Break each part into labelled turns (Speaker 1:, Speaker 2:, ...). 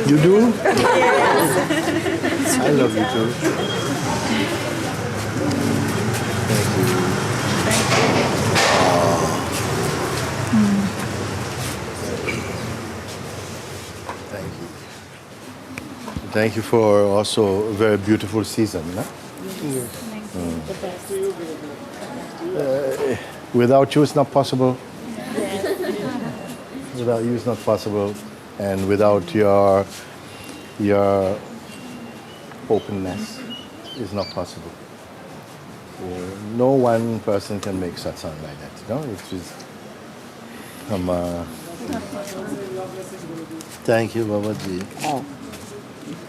Speaker 1: You do? I love you too. Thank you. Thank you for also a very beautiful season. No?
Speaker 2: Yes.
Speaker 1: Without you, it's not possible. Without you, it's not possible. And without your openness, it's not possible. No one person can make satsang like that. You know, it is. Thank you, Babaji.
Speaker 2: Oh.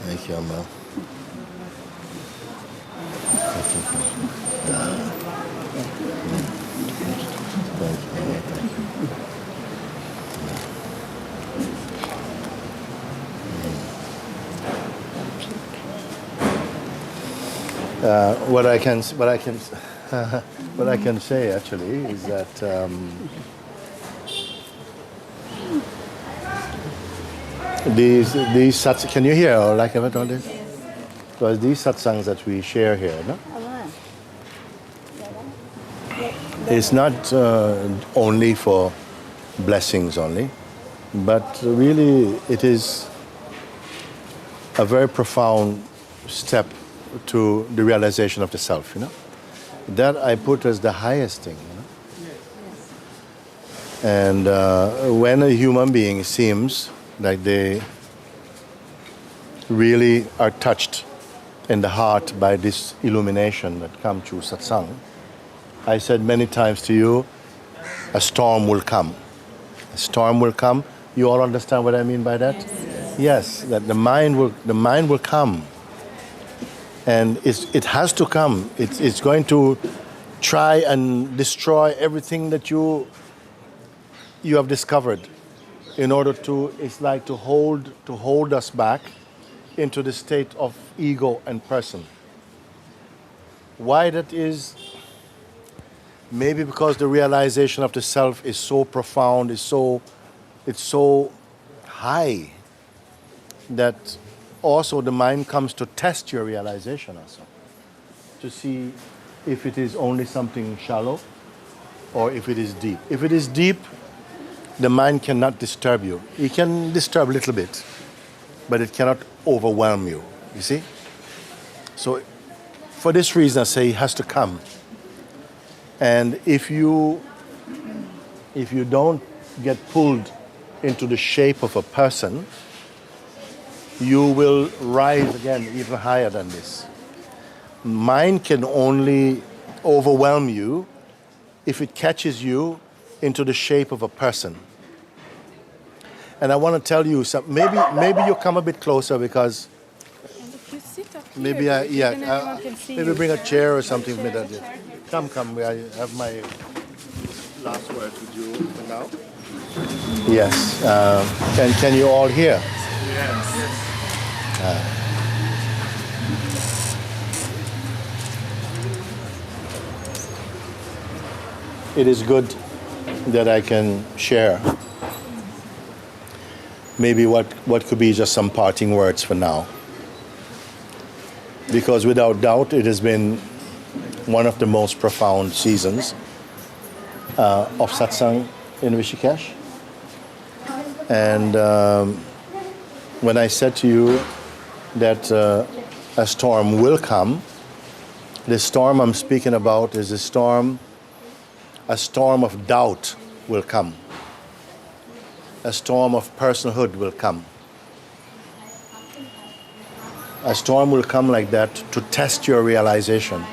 Speaker 1: Thank you, Amma. What I can say actually is that these satsang. Can you hear or like all this? Because these satsangs that we share here, no? It's not only for blessings only, but really it is a very profound step to the realization of the self, you know. That I put as the highest thing, you know. And when a human being seems like they really are touched in the heart by this illumination that comes through satsang, I said many times to you, a storm will come. A storm will come. You all understand what I mean by that? Yes, that the mind will come. And it has to come. It's going to try and destroy everything that you have discovered in order to, it's like to hold us back into the state of ego and person. Why that is? Maybe because the realization of the self is so profound, it's so high that also the mind comes to test your realization also, to see if it is only something shallow or if it is deep. If it is deep, the mind cannot disturb you. It can disturb a little bit, but it cannot overwhelm you, you see? So for this reason I say it has to come. And if you don't get pulled into the shape of a person, you will rise again even higher than this. Mind can only overwhelm you if it catches you into the shape of a person. And I want to tell you something. Maybe you come a bit closer because maybe maybe bring a chair or something. Come. I have my last word with you for now. Yes. Can you all hear?
Speaker 3: Yes.
Speaker 1: It is good that I can share maybe what could be just some parting words for now. Because without doubt, it has been one of the most profound seasons of Satsang in Rishikesha. And when I said to you that a storm will come, the storm I'm speaking about is a storm of doubt will come. A storm of personhood will come. A storm will come like that to test your realization.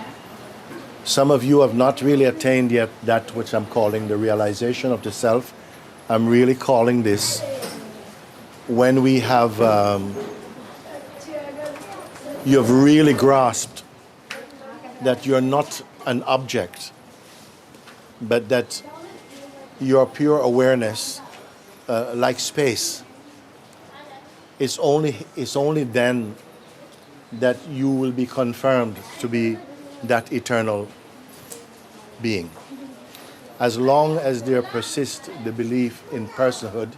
Speaker 1: Some of you have not really attained yet that which I'm calling the realization of the self. I'm really calling this when we have, you have really grasped that you're not an object, but that your pure awareness, like space, it's only then that you will be confirmed to be that eternal being. As long as there persists the belief in personhood,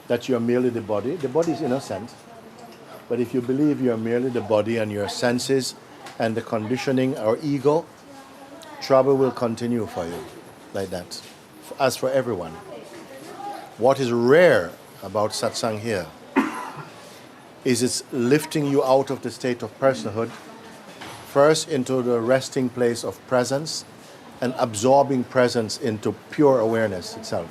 Speaker 1: that you are merely the body is innocent. But if you believe you are merely the body and your senses and the conditioning or ego, trouble will continue for you like that, as for everyone. What is rare about satsang here is it's lifting you out of the state of personhood, first into the resting place of presence, and absorbing presence into pure awareness itself.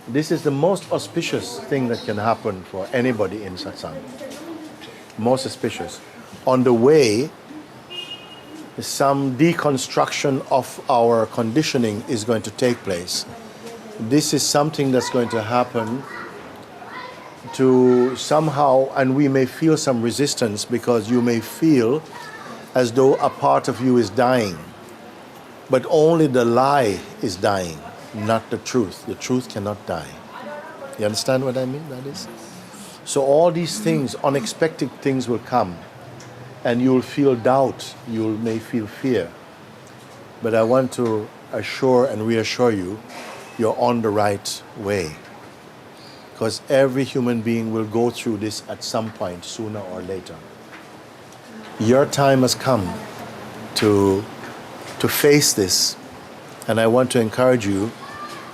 Speaker 1: This is the most auspicious thing that can happen for anybody in satsang. Most auspicious. On the way, some deconstruction of our conditioning is going to take place. This is something that's going to happen to somehow, and we may feel some resistance because you may feel as though a part of you is dying. But only the lie is dying, not the truth. The truth cannot die. You understand what I mean by this? So all these things, unexpected things will come, and you'll feel doubt, you may feel fear. But I want to assure and reassure you, you're on the right way. Because every human being will go through this at some point, sooner or later. Your time has come to face this, and I want to encourage you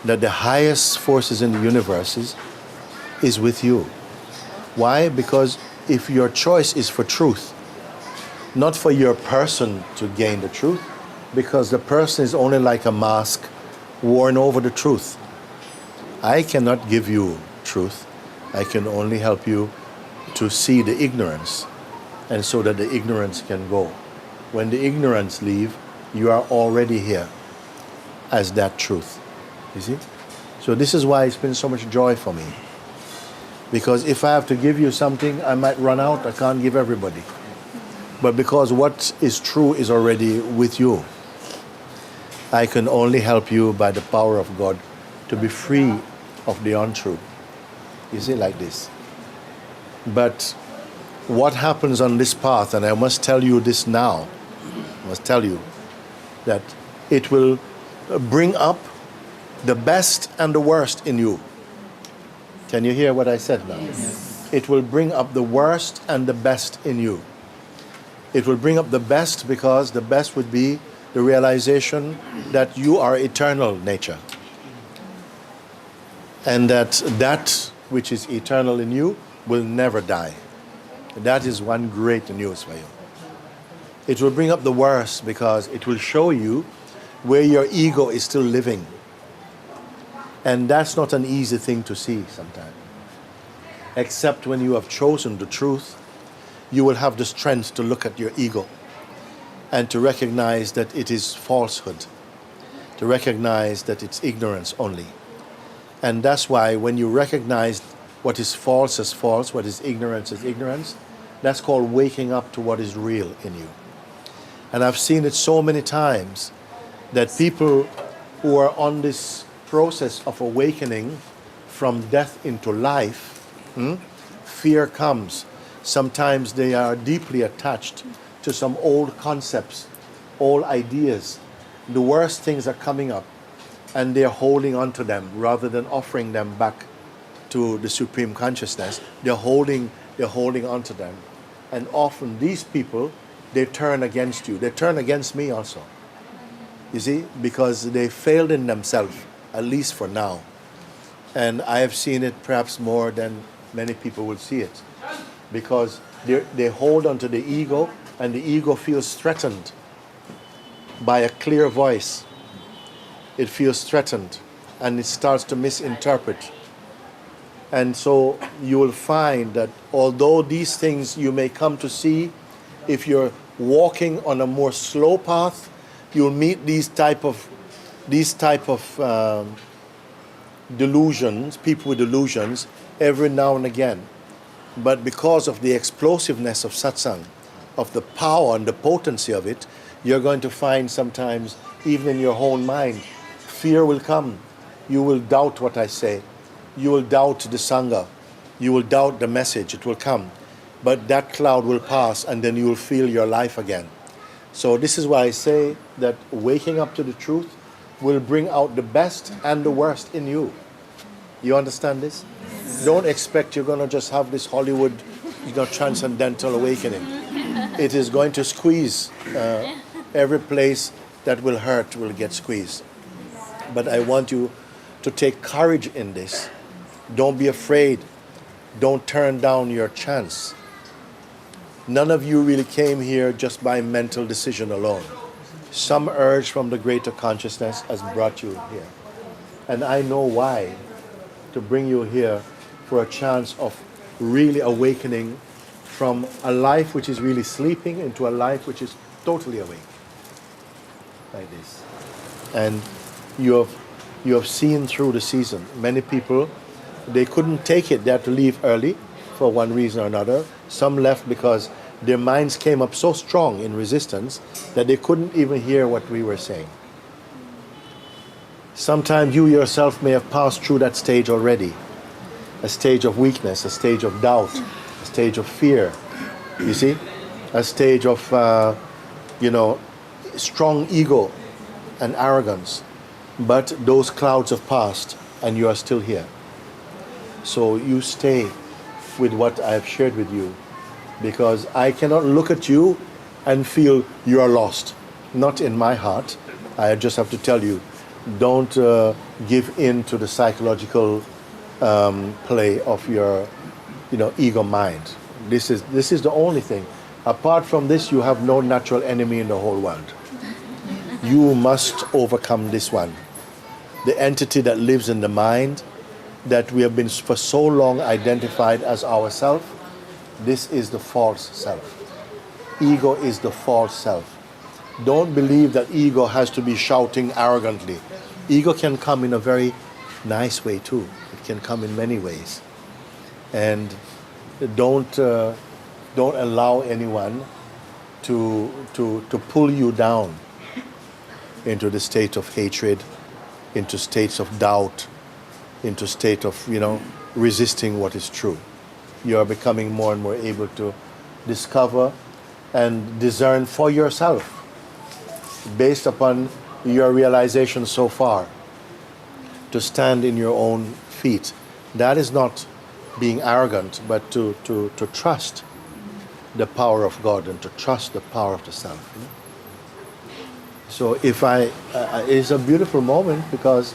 Speaker 1: that the highest forces in the universe is with you. Why? Because if your choice is for truth, not for your person to gain the truth, because the person is only like a mask worn over the truth. I cannot give you truth. I can only help you to see the ignorance, and so that the ignorance can go. When the ignorance leave, you are already here as that truth. You see? So this is why it's been so much joy for me. Because if I have to give you something, I might run out. I can't give everybody. But because what is true is already with you, I can only help you by the power of God to be free of the untrue. You see, like this. But what happens on this path, and I must tell you this now, I must tell you that it will bring up the best and the worst in you. Can you hear what I said now?
Speaker 2: Yes.
Speaker 1: It will bring up the worst and the best in you. It will bring up the best because the best would be the realization that you are eternal nature. And that which is eternal in you will never die. That is one great news for you. It will bring up the worst because it will show you where your ego is still living. And that's not an easy thing to see sometimes. Except when you have chosen the truth, you will have the strength to look at your ego and to recognize that it is falsehood, to recognize that it's ignorance only. And that's why when you recognize what is false as false, what is ignorance as ignorance, that's called waking up to what is real in you. And I've seen it so many times that people who are on this process of awakening from death into life, fear comes. Sometimes they are deeply attached to some old concepts, old ideas. The worst things are coming up, and they're holding on to them rather than offering them back to the Supreme Consciousness. They're holding on to them. And often these people, they turn against you. They turn against me also. You see, because they failed in themselves, at least for now. And I have seen it perhaps more than many people will see it. Because they hold on to the ego, and the ego feels threatened by a clear voice. It feels threatened, and it starts to misinterpret. And so you will find that although these things you may come to see, if you're walking on a more slow path, you'll meet these type of delusions, people with delusions, every now and again. But because of the explosiveness of satsang, of the power and the potency of it, you're going to find sometimes, even in your own mind, fear will come. You will doubt what I say. You will doubt the Sangha. You will doubt the message. It will come. But that cloud will pass, and then you will feel your life again. So this is why I say that waking up to the truth will bring out the best and the worst in you. You understand this? Don't expect you're going to just have this Hollywood, transcendental awakening. It is going to squeeze. Every place that will hurt will get squeezed. But I want you to take courage in this. Don't be afraid. Don't turn down your chance. None of you really came here just by mental decision alone. Some urge from the greater consciousness has brought you here. And I know why. To bring you here for a chance of really awakening from a life which is really sleeping into a life which is totally awake. Like this. And you have seen through the season. Many people, they couldn't take it. They had to leave early for one reason or another. Some left because their minds came up so strong in resistance that they couldn't even hear what we were saying. Sometimes you yourself may have passed through that stage already. A stage of weakness, a stage of doubt, a stage of fear. You see? A stage of, strong ego and arrogance. But those clouds have passed and you are still here. So you stay with what I have shared with you, because I cannot look at you and feel you are lost. Not in my heart. I just have to tell you, don't give in to the psychological play of your ego mind. This is the only thing. Apart from this, you have no natural enemy in the whole world. You must overcome this one. The entity that lives in the mind, that we have been for so long identified as ourself, this is the false self. Ego is the false self. Don't believe that ego has to be shouting arrogantly. Ego can come in a very nice way too. It can come in many ways. And don't allow anyone to pull you down into the state of hatred, into states of doubt, into state of, resisting what is true. You are becoming more and more able to discover and discern for yourself, based upon your realization so far, to stand in your own feet. That is not being arrogant, but to trust the power of God and to trust the power of the self. So it's a beautiful moment, because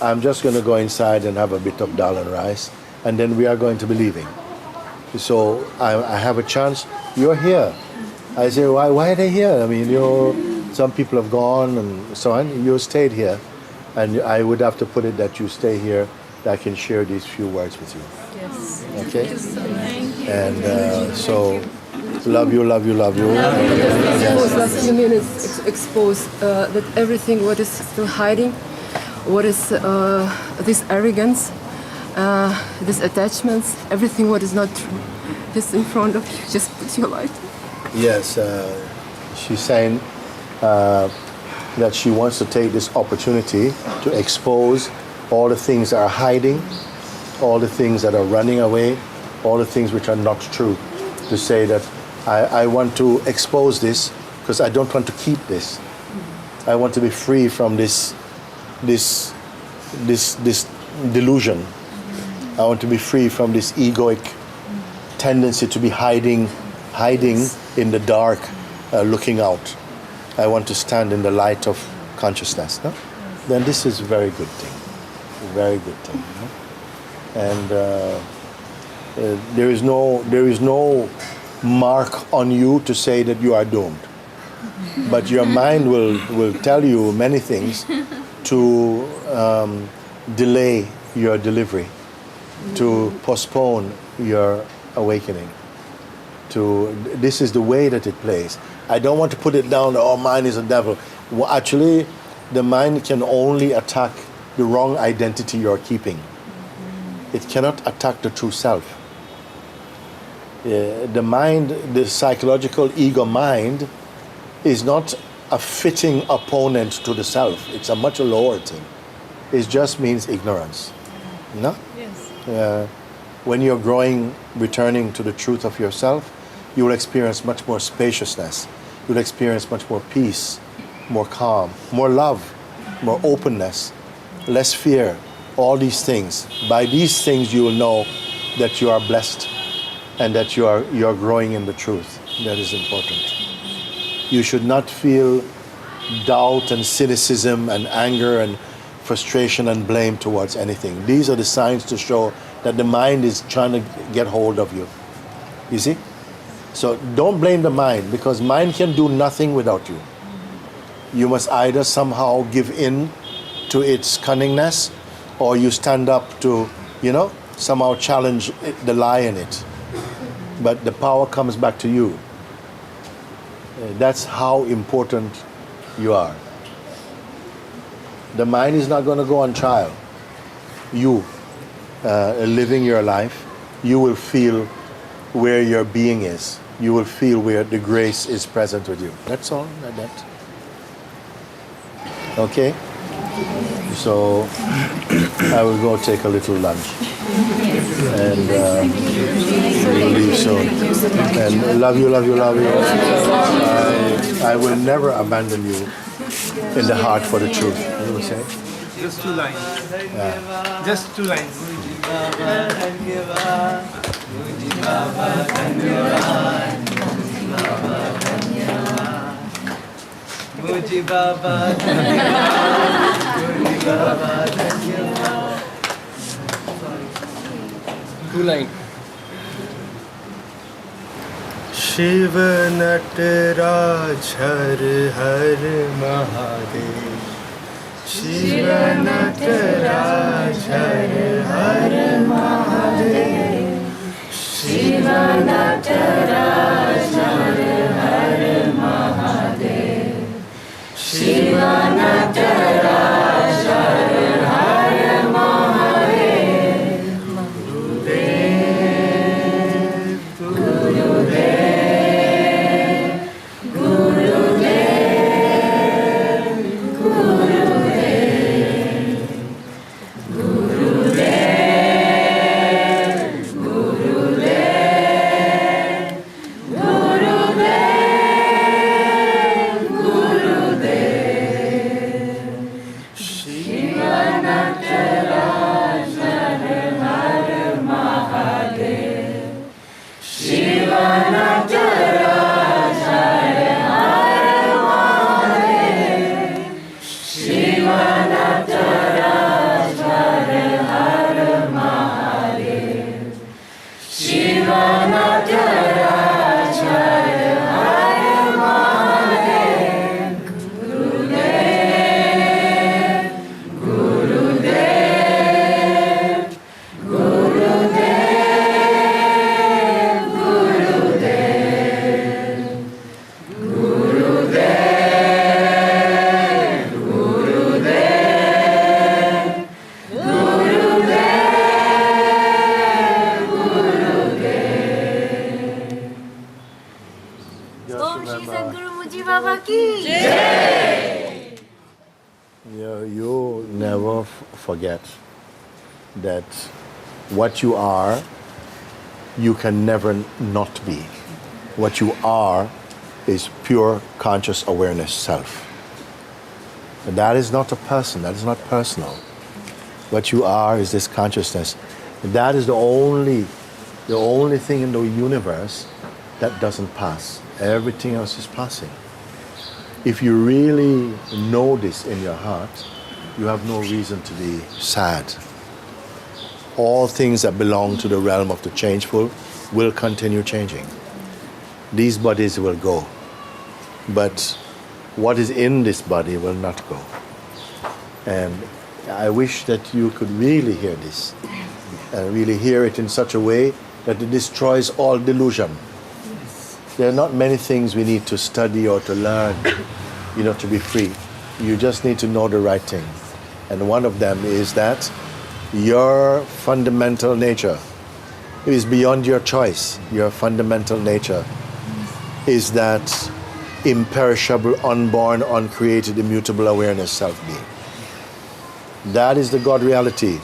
Speaker 1: I'm just going to go inside and have a bit of dal and rice, and then we are going to be leaving. So I have a chance. You're here. I say, why are they here? I mean, some people have gone and so on. You stayed here, and I would have to put it that you stay here, that I can share these few words with you.
Speaker 2: Yes.
Speaker 1: Okay?
Speaker 2: Thank you.
Speaker 1: And so, love you.
Speaker 3: Those last few minutes expose that everything what is still hiding, what is this arrogance, these attachments, everything what is not true, just in front of you, just put your light.
Speaker 1: Yes, she's saying that she wants to take this opportunity to expose all the things that are hiding, all the things that are running away, all the things which are not true. To say that I want to expose this because I don't want to keep this. I want to be free from this delusion. I want to be free from this egoic tendency to be hiding in the dark, looking out. I want to stand in the light of consciousness. No? Then this is a very good thing. A very good thing. No? And there is no mark on you to say that you are doomed. But your mind will tell you many things to delay your delivery, to postpone your awakening. This is the way that it plays. I don't want to put it down, oh, mind is a devil. Well, actually, the mind can only attack the wrong identity you're keeping. It cannot attack the true self. The mind, the psychological ego mind, is not a fitting opponent to the self. It's a much lower thing. It just means ignorance. No?
Speaker 2: Yes.
Speaker 1: When you're growing, returning to the truth of yourself, you will experience much more spaciousness. You'll experience much more peace, more calm, more love. more openness, less fear, all these things. By these things you will know that you are blessed and that you are growing in the truth. That is important. You should not feel doubt and cynicism and anger and frustration and blame towards anything. These are the signs to show that the mind is trying to get hold of you. You see? So don't blame the mind, because mind can do nothing without you. You must either somehow give in to its cunningness, or you stand up to, somehow challenge the lie in it. But the power comes back to you. That's how important you are. The mind is not going to go on trial. You, living your life, you will feel where your being is. You will feel where the grace is present with you. That's all, like that. Okay? So, I will go take a little lunch. And we'll leave soon. And love you. I will never abandon you in the heart for the truth. What do you say?
Speaker 4: Just 2 lines.
Speaker 1: Yeah.
Speaker 4: Just 2 lines.
Speaker 2: Two line.
Speaker 4: Shiv Nataraj her her Mahadev Shiv Nataraj her her Mahadev Shiv Nataraj her her Mahadev Shiv Nataraj her her Mahadev
Speaker 1: You never forget that what you are, you can never not be. What you are is pure conscious awareness self. And that is not a person, that is not personal. What you are is this consciousness. And that is the only thing in the universe that doesn't pass. Everything else is passing. If you really know this in your heart, you have no reason to be sad. All things that belong to the realm of the changeful will continue changing. These bodies will go, but what is in this body will not go. And I wish that you could really hear this, and really hear it in such a way that it destroys all delusion. There are not many things we need to study or to learn, to be free. You just need to know the right thing. And one of them is that your fundamental nature is beyond your choice. Your fundamental nature is that imperishable, unborn, uncreated, immutable awareness self-being. That is the God reality.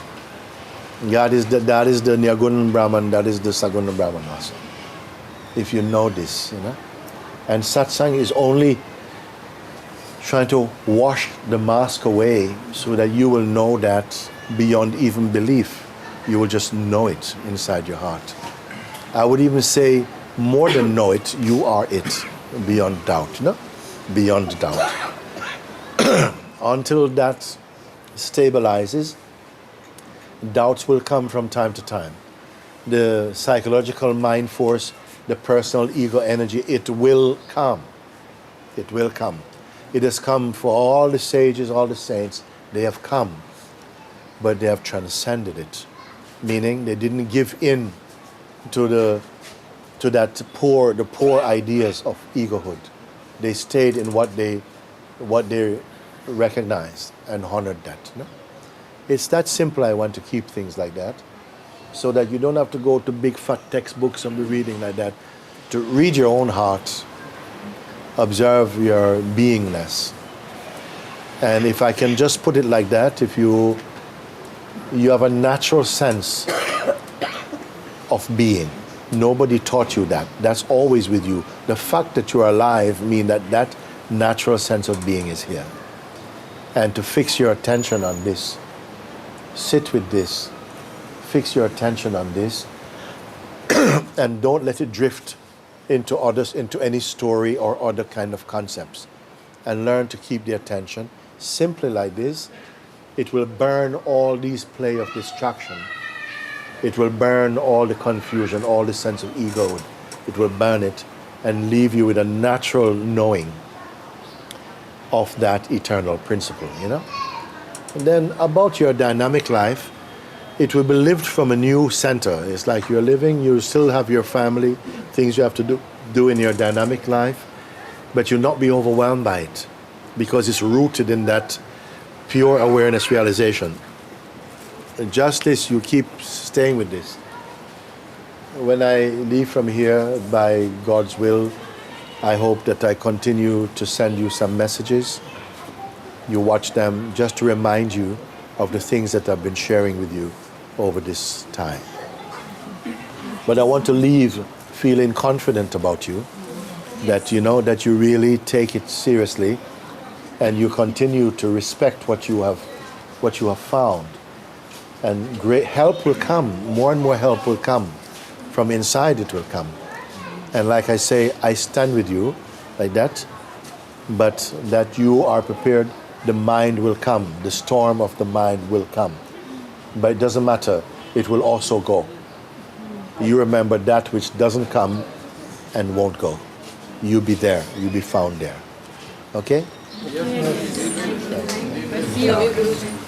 Speaker 1: That is the Nirgun Brahman, that is the Sagun Brahman also. If you know this, And Satsang is only trying to wash the mask away so that you will know that beyond even belief, you will just know it inside your heart. I would even say more than know it, you are it beyond doubt, no? Beyond doubt. Until that stabilizes, doubts will come from time to time. The psychological mind force, the personal ego energy, it will come. It will come. It has come for all the sages, all the saints. They have come, but they have transcended it, meaning they didn't give in to the poor ideas of egohood. They stayed in what they recognized and honored that. No? It's that simple. I want to keep things like that, so that you don't have to go to big fat textbooks and be reading like that. To read your own heart, observe your beingness. And if I can just put it like that, if you have a natural sense of being. Nobody taught you that. That's always with you. The fact that you're alive means that natural sense of being is here. And to fix your attention on this, sit with this, fix your attention on this, and don't let it drift into others, into any story or other kind of concepts. And learn to keep the attention. Simply like this, it will burn all these play of distraction. It will burn all the confusion, all the sense of ego. It will burn it and leave you with a natural knowing of that eternal principle, you know? And then about your dynamic life, it will be lived from a new center. It's like you're living, you still have your family, things you have to do in your dynamic life, but you'll not be overwhelmed by it because it's rooted in that pure awareness realization. Just this, you keep staying with this. When I leave from here, by God's will, I hope that I continue to send you some messages. You watch them just to remind you of the things that I've been sharing with you over this time. But I want to leave feeling confident about you, that you know that you really take it seriously and you continue to respect what you have found. And great help will come, more and more help will come. From inside it will come. And like I say, I stand with you like that, but that you are prepared, the mind will come, the storm of the mind will come. But it doesn't matter, it will also go. You remember that which doesn't come and won't go. You be there, you be found there. Okay?
Speaker 3: Yes.